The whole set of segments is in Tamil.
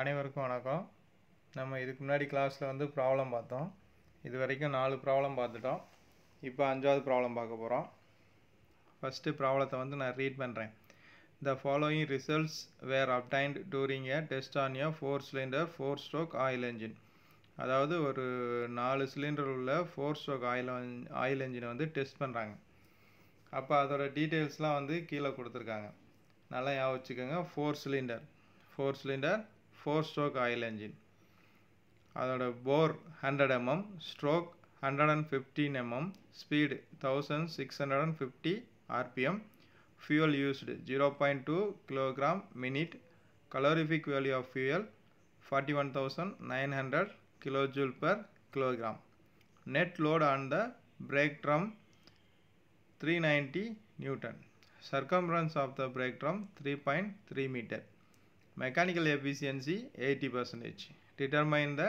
அனைவருக்கும் வணக்கம். நம்ம இதுக்கு முன்னாடி கிளாஸில் வந்து ப்ராப்ளம் பார்த்தோம். இது வரைக்கும் 4 ப்ராப்ளம் பார்த்துட்டோம். இப்போ 5வது ப்ராப்ளம் பார்க்க போகிறோம். ஃபஸ்ட்டு ப்ராப்ளத்தை வந்து நான் ரீட் பண்ணுறேன். The following results were obtained during a test on a 4-cylinder 4-stroke oil engine. அதாவது ஒரு 4 சிலிண்டர் உள்ள 4-stroke ஆயில் என்ஜினை வந்து டெஸ்ட் பண்ணுறாங்க. அப்போ அதோட டீட்டெயில்ஸ்லாம் வந்து கீழே கொடுத்துருக்காங்க. நல்லா ஞாபகம் வச்சுக்கோங்க. 4 சிலிண்டர் 4-stroke ஆயில் என்ஜின். அதோட போர் 100 mm, stroke 115 mm, speed 1650 rpm, fuel used 0.2 kg minute, calorific value of fuel 41,900 kilojoule per kilogram, net load on the brake drum 390 Newton, circumference of the brake drum 3.3 meter, mechanical efficiency 80%, determine the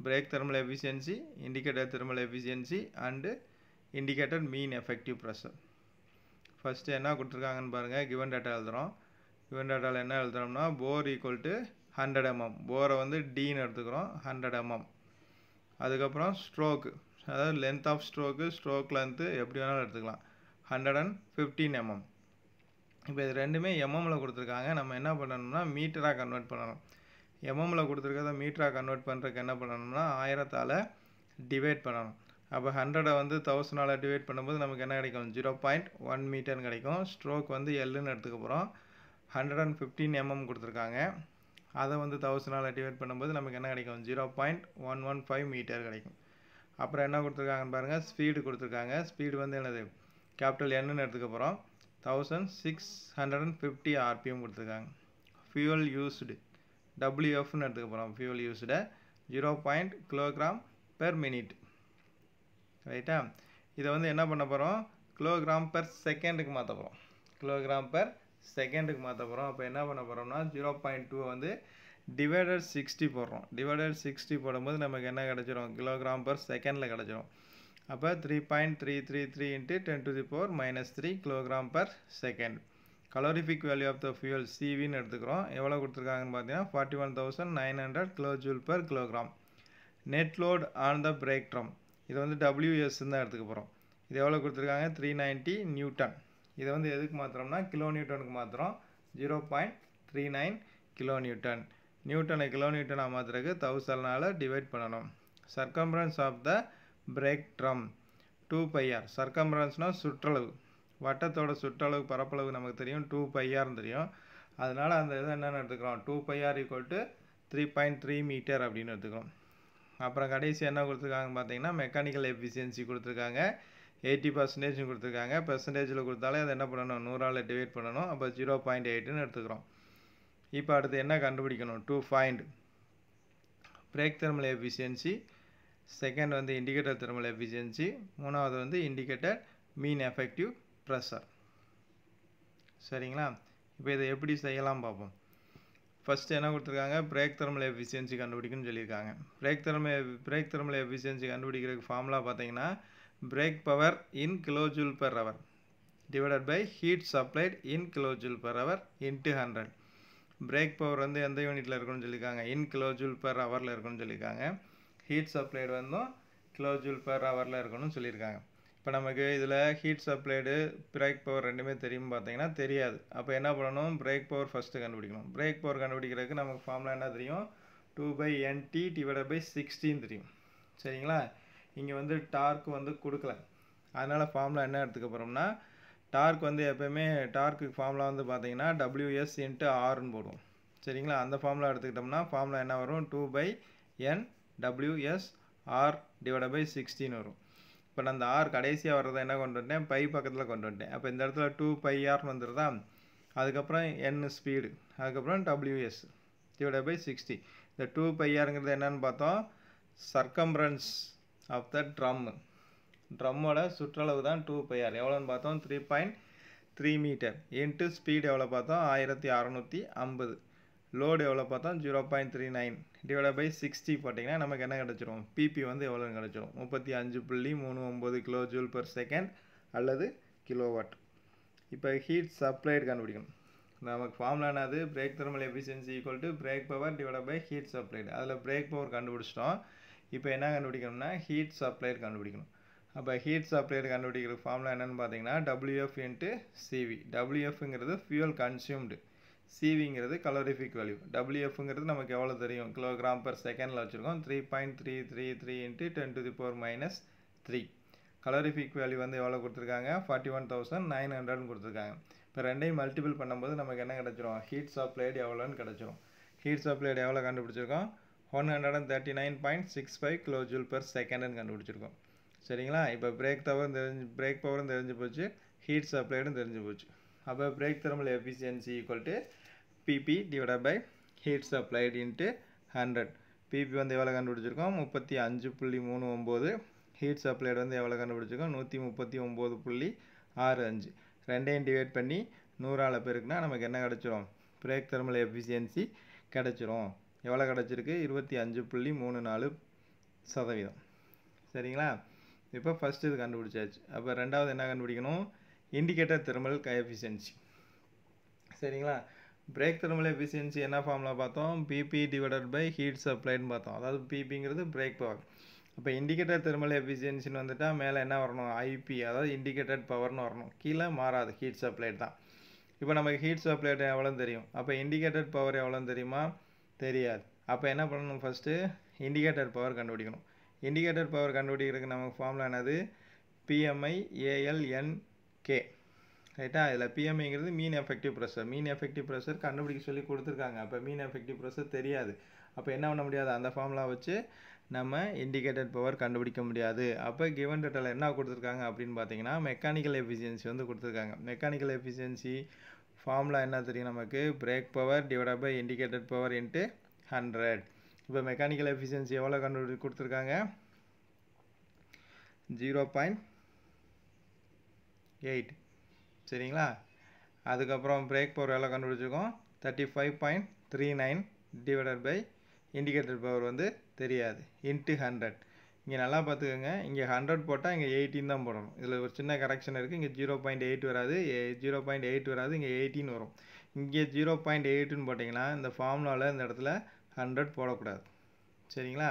brake thermal efficiency, indicator thermal efficiency and indicator mean effective pressure. First என்ன கொடுத்துருக்காங்கன்னு பாருங்கள். கிவன் டேட்டா எழுதுகிறோம். கிவன் டேட்டாவில் என்ன எழுதுகிறோம்னா போர் ஈக்குவல் டு 100 mm, போரை வந்து டின்னு எடுத்துக்கிறோம் 100 mm. அதுக்கப்புறம் ஸ்ட்ரோக்கு, அதாவது லென்த் ஆஃப் ஸ்ட்ரோக் லென்த்து எப்படி வேணாலும் எடுத்துக்கலாம் 115 mm. இப்போ இது ரெண்டுமே எம்எம்மில் கொடுத்துருக்காங்க. நம்ம என்ன பண்ணணும்னா மீட்டராக கன்வெர்ட் பண்ணணும். எம்எம்மில் கொடுத்துருக்கத மீட்டராக கன்வெர்ட் பண்ணுறதுக்கு என்ன பண்ணணும்னா 1000ஆல் டிவைட் பண்ணணும். அப்போ 100 வந்து 1000ஆல் டிவைட் பண்ணும்போது நமக்கு என்ன கிடைக்கும்? 0.1 மீட்டர்னு கிடைக்கும். ஸ்ட்ரோக் வந்து எல்லுன்னு எடுத்துக்க போகிறோம். 115 mm கொடுத்துருக்காங்க. அதை வந்து 1000ஆல் டிவைட் பண்ணும்போது நமக்கு என்ன கிடைக்கும்? 0.115 மீட்டர் கிடைக்கும். அப்புறம் என்ன கொடுத்துருக்காங்கன்னு பாருங்கள். ஸ்பீடு கொடுத்துருக்காங்க. ஸ்பீடு வந்து என்னது? கேபிட்டல் என்னன்னு எடுத்துக்க போகிறோம். 1650 rpm கொடுத்துருக்காங்க. ஃபியூவல் யூஸ்டு WFன்னு எடுத்துக்க போகிறோம். Fuel used 0.0 kg per minute. ரைட்டா? இதை வந்து என்ன பண்ண போகிறோம்? கிலோகிராம் பெர் செகண்டுக்கு மாற்ற போகிறோம். கிலோகிராம் பெர் செகண்டுக்கு மாற்ற போகிறோம். அப்போ என்ன பண்ண போகிறோம்னா 0.2 வந்து டிவைடட் 60 போடுறோம். டிவைடட் 60 போடும்போது நமக்கு என்ன கிடச்சிரும்? கிலோகிராம் பெர் செகண்டில் கிடச்சிரும். அப்போ 3.333 × 10⁻³ kilogram per second. Calorific value of the fuel சிவின்னு எடுத்துக்கிறோம். எவ்வளோ கொடுத்துருக்காங்கன்னு பார்த்தீங்கன்னா 41,900 kilojoule per kilogram. Net load on the brake drum, இதை வந்து WSன்னு தான் எடுத்துக்க போகிறோம். இது எவ்வளோ கொடுத்துருக்காங்க? 390 நியூட்டன். இதை வந்து எதுக்கு மாத்திரம்னா கிலோ நியூட்டனுக்கு மாத்திரம் 0.39 கிலோ நியூட்டன். நியூட்டனை கிலோ நியூட்டனாக மாத்திரக்கு 1000ஆல் டிவைட் பண்ணணும். Circumference of the brake drum 2πr. சர்க்கம்ஃபரன்ஸ்னால் சுற்றளவு, வட்டத்தோட சுற்றளவு பரப்பளவு நமக்கு தெரியும் 2πrன்னு தெரியும். அதனால் அந்த இதை என்னென்னு எடுத்துக்கிறோம்? 2πr = 3.3 மீட்டர் அப்படின்னு எடுத்துக்கிறோம். அப்புறம் கடைசி என்ன கொடுத்துருக்காங்கன்னு பார்த்தீங்கன்னா மெக்கானிக்கல் எஃபிஷியன்சி கொடுத்துருக்காங்க 80% கொடுத்துருக்காங்க. பெர்சன்டேஜில் கொடுத்தாலே அதை என்ன பண்ணணும்? 100ஆல் டிவைட் பண்ணணும். அப்போ 0.8ன்னு எடுத்துக்கிறோம். இப்போ அடுத்து என்ன கண்டுபிடிக்கணும்? To find break thermal efficiency, second வந்து இண்டிகேட்டர் தெர்மல் எஃபிஷியன்சி, மூணாவது வந்து இண்டிகேட்டர் மீன் எஃபெக்டிவ் ப்ரெஷர். சரிங்களா? இப்போ இதை எப்படி செய்யலாம் பார்ப்போம். ஃபஸ்ட்டு என்ன கொடுத்துருக்காங்க? பிரேக் தெர்மல் எஃபிஷியன்சி கண்டுபிடிக்குன்னு சொல்லியிருக்காங்க. பிரேக் தெர்மல் எஃபிஷியன்சி கண்டுபிடிக்கிறதுக்கு ஃபார்முலா பார்த்தீங்கன்னா brake power in kilojoule per hour divided by heat supplied in kilojoule per hour into 100. Brake power வந்து எந்த யூனிட்டில் இருக்குன்னு சொல்லியிருக்காங்க? இன் கிலோஜூல் பெர் ஹவரில் இருக்குன்னு சொல்லியிருக்காங்க. ஹீட் சப்ளைடு வந்து கிலோஜூல் பெர் ஹவரில் இருக்கணும்னு சொல்லியிருக்காங்க. இப்போ நமக்கு இதில் ஹீட் சப்ளைடு பிரேக் பவர் ரெண்டுமே தெரியும் பார்த்தீங்கன்னா தெரியாது. அப்போ என்ன பண்ணணும்? பிரேக் பவர் ஃபஸ்ட்டு கண்டுபிடிக்கணும். பிரேக் பவர் கண்டுபிடிக்கிறதுக்கு நமக்கு ஃபார்முலா என்ன தெரியும்? 2/NT / 16 தெரியும். சரிங்களா? இங்கே வந்து டார்க் வந்து கொடுக்கல. அதனால் ஃபார்முலா என்ன எடுத்துக்க போகிறோம்னா டார்க் வந்து எப்போயுமே டார்க்கு ஃபார்முலா வந்து பார்த்தீங்கன்னா WS × Rன்னு போடுவோம். சரிங்களா? அந்த ஃபார்முலா எடுத்துக்கிட்டோம்னா ஃபார்முலா என்ன வரும்? 2/NWS R / 16 வரும். இப்போ நான் அந்த R கடைசியாக வர்றதை என்ன கொண்டு வந்துட்டேன்? பை பக்கத்தில் கொண்டு வந்துட்டேன். அப்போ இந்த இடத்துல 2πrன்னு வந்துடுதா? அதுக்கப்புறம் N ஸ்பீடு, அதுக்கப்புறம் WS / 60. இந்த 2πrங்கிறது என்னன்னு பார்த்தோம்? சர்க்கம்ஃபரன்ஸ் ஆஃப் த ட்ரம்மோட சுற்றளவு தான் 2πr. எவ்வளோன்னு பார்த்தோம்? 3.3 மீட்டர். இன்ட்டு ஸ்பீடு எவ்வளோ பார்த்தோம்? 1650. லோடு எவ்வளோ பார்த்தோம்? 0.39 டிவைட் பை 60 போட்டிங்கன்னா நமக்கு என்ன கிடச்சிரும்? பிபி வந்து எவ்வளோன்னு கிடச்சிரும்? 35.39 கிலோஜூல் பெர் செகண்ட் அல்லது கிலோவாட். இப்போ ஹீட் சப்ளைடு கண்டுபிடிக்கணும். நமக்கு ஃபார்முலா என்னது brake thermal efficiency equal to brake power divide by heat supplied. அதில் பிரேக் பவர் கண்டுபிடிச்சிட்டோம். இப்போ என்ன கண்டுபிடிக்கணும்னா ஹீட் சப்ளைடு கண்டுபிடிக்கணும். அப்போ ஹீட் சப்ளைடு கண்டுபிடிக்கிற ஃபார்முலா என்னென்னு பார்த்தீங்கன்னா WF இன்ட்டு சிவி. WFங்கிறது ஃபியூல் கன்சியூம்டு, சிவிங்கிறது கலோரிஃபிக் வேல்யூ. WFங்கிறது நமக்கு எவ்வளோ தெரியும், கிலோகிராம் பர் செகண்டில் வச்சுருக்கோம். 3.333 இன்ட்டு 10⁻³ கலோரிஃபிக் வேல்யூ வந்து எவ்வளோ கொடுத்துருக்காங்க, 41,900 கொடுத்துருக்காங்க. இப்போ ரெண்டையும் மல்டிபிள் பண்ணும்போது நமக்கு என்ன கிடச்சிரும், ஹீட் சப்ளைடு எவ்வளோன்னு கிடச்சிரும். ஹீட் சப்ளைடு எவ்வளோ கண்டுபிடிச்சிருக்கோம், 139.65 கிலோஜூல் பர் செகண்டுன்னு கண்டுபிடிச்சிருக்கோம். சரிங்களா. இப்போ பிரேக் பவரும் தெரிஞ்சு போச்சு, ஹீட் சப்ளைடும் தெரிஞ்சு போச்சு. அப்போ brake thermal efficiency equal to BP divide by heat supplied into 100. BP வந்து எவ்வளோ கண்டுபிடிச்சிருக்கோம், 35.39. ஹீட் சப்ளைடு வந்து எவ்வளோ கண்டுபிடிச்சிருக்கோம், 135.65. ரெண்டையும் டிவைட் பண்ணி 100ஆல் பெருக்குனா நமக்கு என்ன கிடச்சிரும், பிரேக் தெர்மல் எஃபிஷியன்சி கிடச்சிரும். எவ்வளோ கிடச்சிருக்கு, 25.34%. சரிங்களா. இப்போ ஃபஸ்ட்டு இது கண்டுபிடிச்சாச்சு. அப்போ ரெண்டாவது என்ன கண்டுபிடிக்கணும், இண்டிகேட்டர் தெர்மல் எஃபிஷியன்சி. சரிங்களா. பிரேக் தெர்மல் எஃபிஷியன்சி என்ன ஃபார்முலா பார்த்தோம், பிபி டிவைடட் பை ஹீட் சப்ளைடுன்னு பார்த்தோம். அதாவது பிபிங்கிறது பிரேக் பவர். அப்போ இண்டிகேட்டர் தெர்மல் எஃபிஷியன்சின்னு வந்துட்டால் மேலே என்ன வரணும், ஐபி, அதாவது இண்டிகேட்டட் பவர்னு வரணும். கீழே மாறாது, ஹீட் சப்ளைடு தான். இப்போ நமக்கு ஹீட் சப்ளைடு எவ்வளோன்னு தெரியும். அப்போ இண்டிகேட்டட் பவர் எவ்வளோன்னு தெரியுமா, தெரியாது. அப்போ என்ன பண்ணணும், ஃபஸ்ட்டு இண்டிகேட்டட் பவர் கண்டுபிடிக்கணும். இண்டிகேட்டர் பவர் கண்டுபிடிக்கிறதுக்கு நமக்கு ஃபார்முலா என்னது, PMI ALNK. ரைட்டா. இதில் PMIங்கிறது மீன் எஃபெக்டிவ் ப்ரெஷர். மீன் எஃபெக்டிவ் ப்ரெஷர் கண்டுபிடிக்க சொல்லி கொடுத்துருக்காங்க. அப்போ மீன் எஃபெக்டிவ் ப்ரெஷர் தெரியாது. அப்போ என்ன பண்ண முடியாது, அந்த ஃபார்முலா வச்சு நம்ம இண்டிகேட்டட் பவர் கண்டுபிடிக்க முடியாது. அப்போ கிவன் டேட்டாவில் என்ன கொடுத்துருக்காங்க அப்படின்னு பார்த்தீங்கன்னா மெக்கானிக்கல் எஃபிஷியன்சி வந்து கொடுத்துருக்காங்க. மெக்கானிக்கல் எஃபிஷியன்சி ஃபார்முலா என்ன தெரியும் நமக்கு, brake power divide by indicated power into 100. இப்போ மெக்கானிக்கல் எஃபிஷியன்சி எவ்வளோ கொடுத்துருக்காங்க, 0.8. சரிங்களா. அதுக்கப்புறம் பிரேக் பவர் எவ்வளோ கண்டுபிடிச்சிருக்கோம், 35.39 டிவைடட் பை இண்டிகேட்டர் பவர் வந்து தெரியாது, இன்ட்டு 100. இங்கே நல்லா பார்த்துக்கோங்க, இங்கே 100 போட்டால் இங்கே 18 தான் போடணும். இதில் ஒரு சின்ன கரெக்ஷன் இருக்குது. இங்கே 0.8 வராது, 0.8 வராது, இங்கே 18 வரும். இங்கே 0.8ன்னு போட்டிங்கன்னா இந்த ஃபார்முலாவில் இந்த இடத்துல 100 போடக்கூடாது. சரிங்களா.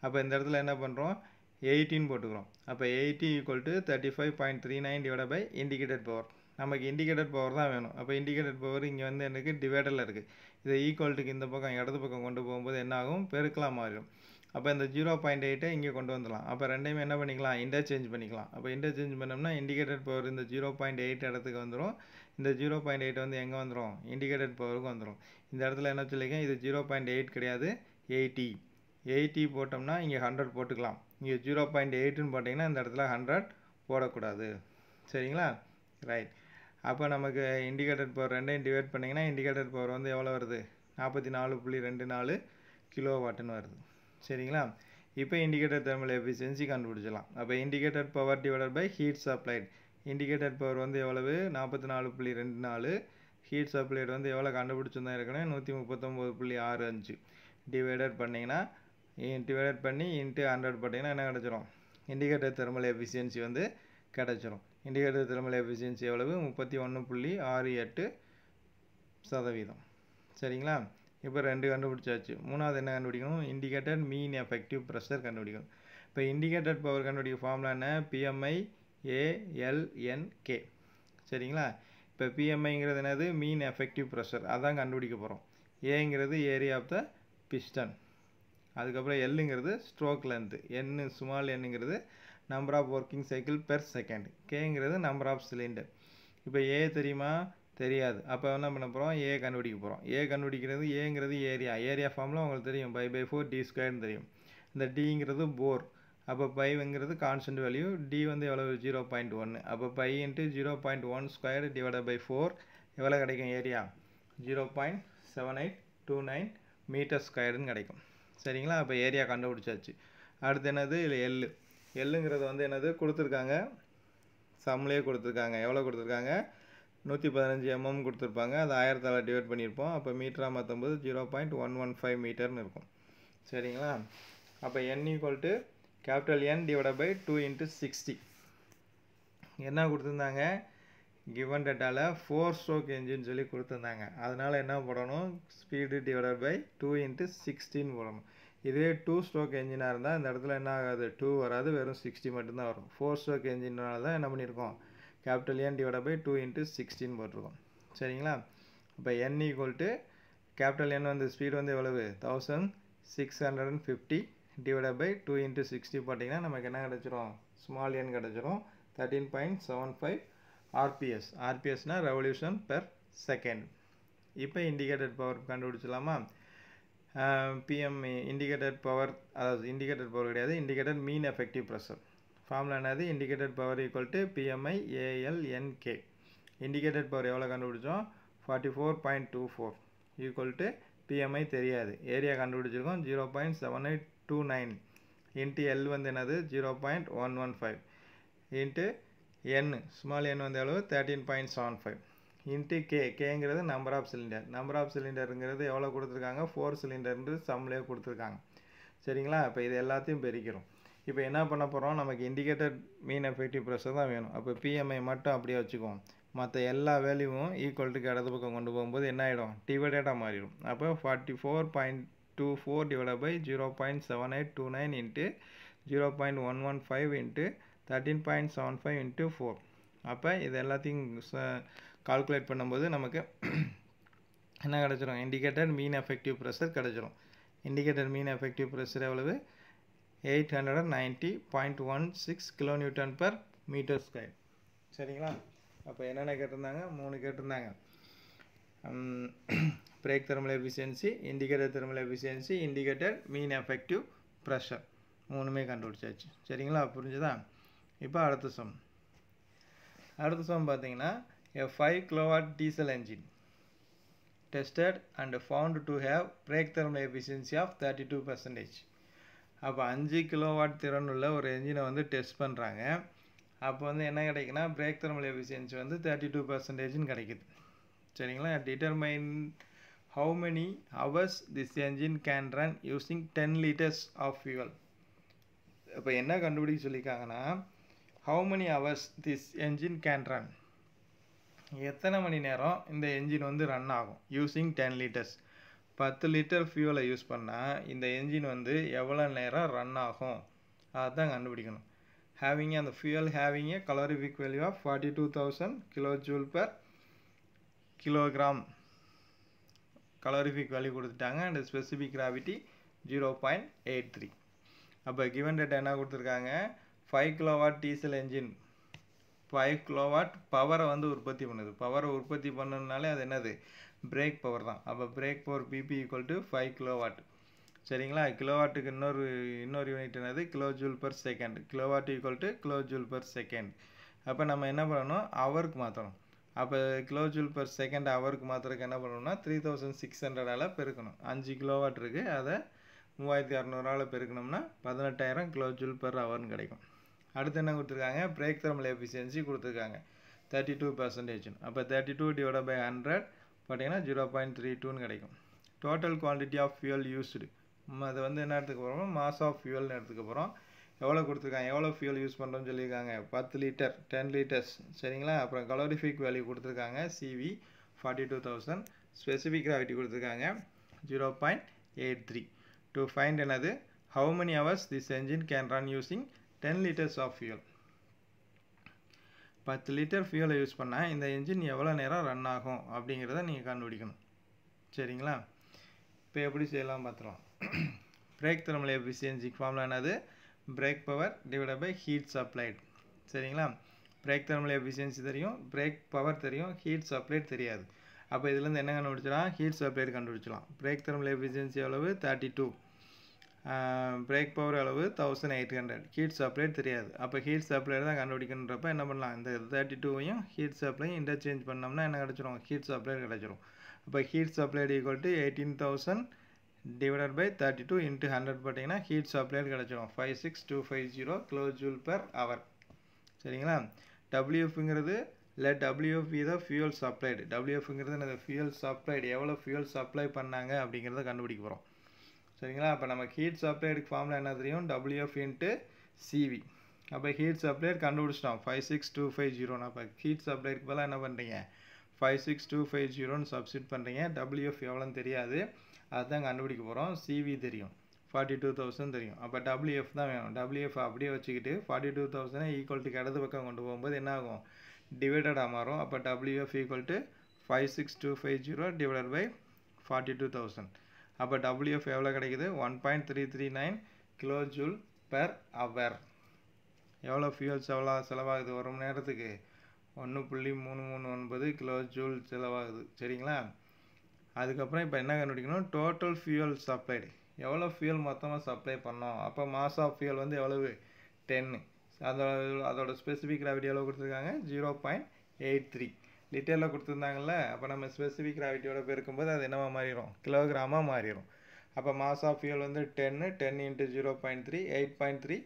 அப்போ இந்த இடத்துல என்ன பண்ணுறோம், 18 போட்டுக்கிறோம். அப்போ 80 equal to 35.39 divide by indicated power. நமக்கு இண்டிகேட்டட் பவர் தான் வேணும். அப்போ இண்டிகேட்டட் பவர் இங்கே வந்து எனக்கு டிவைடரில் இருக்குது. இதை ஈக்குவல்ட்டுக்கு இந்த பக்கம் இடது பக்கம் கொண்டு போகும்போது என்ன ஆகும், பெருக்கலாம் மாறிடும். அப்போ இந்த 0.8 இங்கே கொண்டு வந்துடலாம். அப்போ ரெண்டையுமே என்ன பண்ணிக்கலாம், இன்டர்சேஞ்ச் பண்ணிக்கலாம். அப்போ இன்டர்சேஞ்ச் பண்ணோம்னா இண்டிகேட்டட் பவர் இந்த 0.8 இடத்துக்கு வந்துடும். இந்த 0.8 வந்து எங்கே வந்துடும், இண்டிகேட்டட் பவருக்கு வந்துடும். இந்த இடத்துல என்ன சொல்லியிருக்கேன், இது 0.8 கிடையாது, 80 போட்டோம்னா இங்கே 100 போட்டுக்கலாம். இங்கே 0.8ன்னு போட்டிங்கன்னா இந்த இடத்துல 100 போடக்கூடாது. சரிங்களா. ரைட். அப்போ நமக்கு இண்டிகேட்டட் பவர் ரெண்டையும் டிவைட் பண்ணிங்கன்னா இண்டிகேட்டட் பவர் வந்து எவ்வளோ வருது, 44.24 கிலோவாட்டுன்னு வருது. சரிங்களா. இப்போ இண்டிகேட்டர் தெர்மல் எஃபிஷியன்சி கண்டுபிடிச்சலாம். அப்போ indicated power divided by heat supplied. Indicated power வந்து எவ்வளவு, 44.24. ஹீட் சப்ளைடு வந்து எவ்வளோ கண்டுபிடிச்சிருந்தா இருக்கணும், 139.65 டிவைடட் பண்ணிங்கன்னா டிவைடட் பண்ணி இன்ட்டு 100 போட்டிங்கன்னா என்ன கிடச்சிரும், இண்டிகேட்டர் தெர்மல் எஃபிஷியன்சி வந்து கிடச்சிரும். இண்டிகேட்டர் தெர்மல் எஃபிஷியன்சி எவ்வளவு, 31.68%. சரிங்களா. இப்போ 2 கண்டுபிடிச்சாச்சு. மூணாவது என்ன கண்டுபிடிக்கணும், இண்டிகேட்டட் மீன் எஃபெக்டிவ் ப்ரெஷர் கண்டுபிடிக்கணும். இப்போ இண்டிகேட்டட் பவர் கண்டுபிடிக்க ஃபார்முலா என்ன, PMI ALNK. சரிங்களா. இப்போ PMIங்கிறது என்னது, மீன் எஃபெக்டிவ் ப்ரெஷர், அதான் கண்டுபிடிக்க போகிறோம். ஏங்கிறது ஏரியா ஆஃப் த பிஸ்டன். அதுக்கப்புறம் எல்லுங்கிறது ஸ்ட்ரோக் லென்த்து, என் ஸ்மால் என்னங்கிறது number of working cycle per second, கேங்கிறது நம்பர் ஆஃப் சிலிண்டர். இப்போ ஏ தெரியுமா, தெரியாது. அப்போ என்ன பண்ண போகிறோம், ஏ கண்டுபிடிக்க போகிறோம். ஏ கண்டுபிடிக்கிறது, ஏங்கிறது ஏரியா ஃபார்முலா உங்களுக்கு தெரியும், π/4 d² தெரியும். இந்த டிங்கிறது போர். அப்போ பைங்கிறது கான்ஸ்டன்ட் வேல்யூ, டி வந்து எவ்வளவு, 0.1. அப்போ π × 0.1² டிவைடட் பை 4 எவ்வளோ கிடைக்கும், ஏரியா 0.7829 மீட்டர்²ன்னு கிடைக்கும். சரிங்களா. அப்போ ஏரியா கண்டுபிடிச்சாச்சு. அடுத்து என்னது, இல்லை எல்லுங்கிறது வந்து என்னது கொடுத்துருக்காங்க, சம்லேயே கொடுத்துருக்காங்க. எவ்வளோ கொடுத்துருக்காங்க, 115 mm கொடுத்துருப்பாங்க. அது 1000ஆல் டிவைட் பண்ணியிருப்போம். அப்போ மீட்டராக மாற்றும்போது 0.115 மீட்டர்னு இருக்கும். சரிங்களா. அப்போ n equal to capital N divide by 2 × 60. என்ன கொடுத்துருந்தாங்க, given dataல 4 stroke engine சொல்லி கொடுத்திருந்தாங்க. அதனால என்ன போடணும், speed divided by 2 into 16 போடணும். இதுவே 2 stroke engine இருந்தால் இந்த இடத்துல என்ன ஆகாது, 2 வராது, வெறும் 60 மட்டும்தான் வரும். 4 stroke engineனால தான் என்ன பண்ணியிருக்கோம், capital N divided by 2 into 16 போட்டிருக்கோம். சரிங்களா? இப்போ n equal to capital N வந்து ஸ்பீட் வந்து எவ்வளவு, 1650 divided by 2 into 60 போட்டிங்கன்னா நமக்கு என்ன கிடச்சிரும், small n கிடச்சிரும், 13.75 RPS. RPSனா revolution per second. இப்போ indicated power கண்டுபிடிச்சலாமா? PM indicated power, அதாவது indicated power கிடையாது, indicated mean effective pressure. Formula என்னது, indicated power equal to PMI ALNK. indicated power எவ்வளோ கண்டுபிடிச்சோம், 44.24 equal to PMI தெரியாது, ஏரியா கண்டுபிடிச்சிருக்கோம் 0.7829 into L வந்து என்னது 0.115 into N, small n வந்து எவ்வளவு 13.75 into Kங்கிறது number of cylinder. number of cylinderங்கிறது எவ்வளோ கொடுத்துருக்காங்க, 4 cylinderன்று சம்லேயே கொடுத்துருக்காங்க. சரிங்களா? இப்போ இது எல்லாத்தையும் பெருக்கிறோம். இப்போ என்ன பண்ண போகிறோம், நமக்கு இண்டிகேட்டட் மீன் எஃபெக்டிவ் ப்ரெஷர் தான் வேணும். அப்போ பிஎம்ஐ மட்டும் அப்படியே வச்சுக்குவோம், மற்ற எல்லா வேல்யூவும் ஈக்குவல்ட்டுக்கு இடது பக்கம் கொண்டு போகும்போது என்ன ஆகிடும், டிவைடடாக மாறிடும். அப்போ 44.24 divide by 0.7829 into 0.115 into 13.75 into 4. அப்போ இது எல்லாத்தையும் கால்குலேட் பண்ணும்போது நமக்கு என்ன கிடச்சிரும், இண்டிகேட்டட் மீன் எஃபெக்டிவ் ப்ரெஷர் கிடச்சிரும். இண்டிகேட்டட் மீன் எஃபெக்டிவ் ப்ரெஷர் எவ்வளவு, 890.16 kilonewton per meter square. சரிங்களா? அப்போ என்னென்ன கேட்டிருந்தாங்க, 3 கேட்டிருந்தாங்க. Brake thermal efficiency, indicator thermal efficiency, indicated mean effective pressure, மூணுமே கண்டுபிடிச்சாச்சு. சரிங்களா? புரிஞ்சுதா? இப்போ அடுத்த சம் பார்த்தீங்கன்னா, a 5 kilowatt diesel engine tested and found to have brake thermal efficiency of 32%. அப்போ 5 கிலோவாட் திறனுள்ள ஒரு என்ஜினை வந்து டெஸ்ட் பண்ணுறாங்க. அப்போ வந்து என்ன கிடைக்குன்னா, பிரேக் தெர்மல் எஃபிஷியன்சி வந்து 32% கிடைக்குது. சரிங்களா? Determine how many hours this engine can run using 10 liters of fuel. இப்போ என்ன கண்டுபிடிக்க சொல்லியிருக்காங்கன்னா, how many hours this engine can run, எத்தனை மணி நேரம் இந்த என்ஜின் வந்து ரன் ஆகும் யூஸிங் 10 liters. 10 லிட்டர் ஃபியூலை யூஸ் பண்ணால் இந்த என்ஜின் வந்து எவ்வளோ நேரம் ரன் ஆகும் அதுதான் கண்டுபிடிக்கணும். ஹேவிங் அந்த fuel having a calorific value of 42,000 kilojoule per kilogram calorific value கொடுத்துட்டாங்க. And specific gravity 0.83. அப்போ கிவன் டேட்டா என்ன கொடுத்துருக்காங்க, 5 கிலோவாட் டீசல் என்ஜின் 5 கிலோவாட் பவரை வந்து உற்பத்தி பண்ணுது. பவரை உற்பத்தி பண்ணனாலே அது என்னது, பிரேக் பவர் தான். அப்போ break power BP equal to 5 kilowatt. சரிங்களா? கிலோவாட்டுக்கு இன்னொரு யூனிட் என்னது, kilojoule per second. Kilowatt equal to kilojoule per second. அப்போ நம்ம என்ன பண்ணணும், ஹவருக்கு மாற்றணும். அப்போ கிலோஜூல் பெர் செகண்ட் ஹவருக்கு மாற்றுறதுக்கு என்ன பண்ணணும்னா 3600ஆல் பெருக்கணும். 5 கிலோவாட் இருக்குது, அதை 3600ஆல் பெருக்கணும்னா 18,000 கிலோஜூல் பெர் ஹவர்னு கிடைக்கும். அடுத்து என்ன கொடுத்துருக்காங்க, பிரேக் தெர்மல் எஃபிஷியன்சி கொடுத்துருக்காங்க 32%. அப்போ 32 டிவைட் பை 100 பார்த்தீங்கன்னா 0.32ன்னு கிடைக்கும். Total quantity of fuel used, அது வந்து என்ன எடுத்துக்க போகிறோம், மாஸ் ஆஃப் ஃபியூல்னு எடுத்துக்க போகிறோம். எவ்வளோ கொடுத்துருக்காங்க, எவ்வளோ ஃபியூல் யூஸ் பண்ணுறோம்னு சொல்லியிருக்காங்க, 10 லிட்டர் 10 லிட்டர்ஸ். சரிங்களா? அப்புறம் கலோரிஃபிக் வேல்யூ கொடுத்துருக்காங்க சிவி 42,000. ஸ்பெசிஃபிக் கிராவிட்டி கொடுத்துருக்காங்க 0.83. டு ஃபைண்ட் என்னது, how many hours this engine can run using 10 liters of fuel. 10 litre ஃபியூலை யூஸ் பண்ணால் இந்த என்ஜின் எவ்வளோ நேரம் ரன் ஆகும் அப்படிங்கிறத நீங்கள் கண்டுபிடிக்கணும். சரிங்களா? இப்போ எப்படி செய்யலாம் பார்த்துருவோம். பிரேக் தெர்மல் எஃபிஷியன்சி ஃபார்முலா என்னது, brake power divide by heat supplied. சரிங்களா? பிரேக் தெர்மல் எஃபிஷியன்சி தெரியும், பிரேக் பவர் தெரியும், ஹீட் சப்ளைட் தெரியாது. அப்போ இதுலேருந்து என்ன கண்டுபிடிச்சலாம், ஹீட் சப்ளைட் கண்டுபிடிச்சலாம். பிரேக் தெர்மல் எஃபிஷியன்சி அளவு 32, பிரேக் பவர் அளவு 1800, ஹீட் சப்ளைட் தெரியாது. அப்போ ஹீட் சப்ளைட் தான் கண்டுபிடிக்கணுன்றப்ப என்ன பண்ணலாம், இந்த 32வையும் ஹீட் சப்ளையும் இன்டர்சேஞ்ச் பண்ணோம்னா என்ன கிடச்சிரும், ஹீட் சப்ளைட் கிடச்சிரும். அப்போ heat supplied equal to 18,000 divided by 32 into 100 பார்த்தீங்கன்னா ஹீட் சப்ளைட் கிடச்சிரும் 56250 கிலோஜூல் பெர் ஹவர். சரிங்களா? டபிள்யூஎஃப்ங்கிறது லெட் டபிள்யூஎஃப் இதை ஃபியூல் சப்ளைடு. டபிள்யூஎஃப்ங்கிறது அந்த ஃபியூல் சப்ளைடு, எவ்வளோ ஃபியூல் சப்ளை பண்ணாங்க அப்படிங்கிறத கண்டுபிடிக்க போகிறோம். சரிங்களா? அப்போ நமக்கு ஹீட் சப்ளைடுக்கு ஃபார்முலா என்ன தெரியும், WF இன்ட்டு சிவி. அப்போ ஹீட் சப்ளையர் கண்டுபிடிச்சிட்டோம் 56250. அப்போ ஹீட் சப்ளையருக்கு பதிலாக என்ன பண்ணுறீங்க 56250ன்னு சப்ஸ்டிட் பண்ணுறீங்க. WF எவ்வளோன்னு தெரியாது, அதுதான் கண்டுபிடிக்க போகிறோம். CV தெரியும், 42,000 தெரியும். அப்போ WF தான் வேணும். WF அப்படியே வச்சுக்கிட்டு 42,000 ஈக்குவல் டு இடது பக்கம் கொண்டு போகும்போது என்ன ஆகும், டிவைடடாக மாறும். அப்போ WF equal to 56250 divided by 42,000. அப்போ WF எவ்வளோ கிடைக்குது 1.339 கிலோ ஜூல் பெர் ஹவர். எவ்வளோ ஃபியூல்ஸ் எவ்வளோ செலவாகுது ஒரு மணி நேரத்துக்கு 1.339 கிலோ ஜூல் செலவாகுது. சரிங்களா? அதுக்கப்புறம் இப்போ என்ன கண்டுபிடிக்கணும், டோட்டல் ஃபியூல் சப்ளைடு, எவ்வளோ ஃபியூல் மொத்தமாக சப்ளை பண்ணோம். அப்போ மாஸ் ஆஃப் ஃபியூல் வந்து எவ்வளவு 10. அதோட ஸ்பெசிஃபிக் கிராவிட்டி எவ்வளோ கொடுத்துருக்காங்க 0.83 லிட்டரில் கொடுத்துருந்தாங்கல்ல. அப்போ நம்ம ஸ்பெசிஃபிக் கிராவிட்டியோட பெருக்கும்போது அது என்னவா மாறிடும், கிலோகிராமாக மாறிடும். அப்போ மாஸ் ஆஃப் ஃபியூல் வந்து 10 இன்ட்டு 0.3 8.3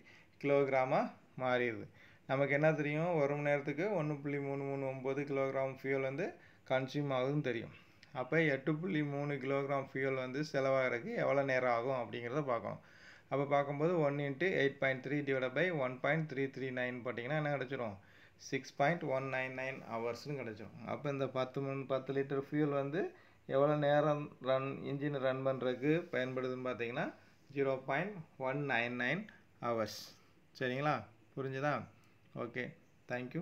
கிலோகிராமாக மாறிடுது. நமக்கு என்ன தெரியும், ஒரு மணி நேரத்துக்கு 1.339 கிலோகிராம் ஃபியூல் வந்து கன்சியூம் ஆகுதுன்னு தெரியும். அப்போ 8.3 கிலோகிராம் ஃபியூல் வந்து செலவாகிறதுக்கு எவ்வளோ நேரம் ஆகும் அப்படிங்கிறத பார்க்கணும். அப்போ பார்க்கும்போது 1 இன்ட்டு 8.3 டிவைட் பை 1.339 போட்டிங்கன்னா என்ன கிடச்சிரும் 6.199 ஹவர்ஸ்னு கிடச்சிரும். அப்போ இந்த 10 லிட்டர் ஃபியூல் வந்து எவ்வளோ நேரம் இன்ஜின் ரன் பண்ணுறதுக்கு பயன்படுதுன்னு பார்த்தீங்கன்னா 0.199 ஹவர்ஸ். சரிங்களா? புரிஞ்சுதா? Okay, thank you.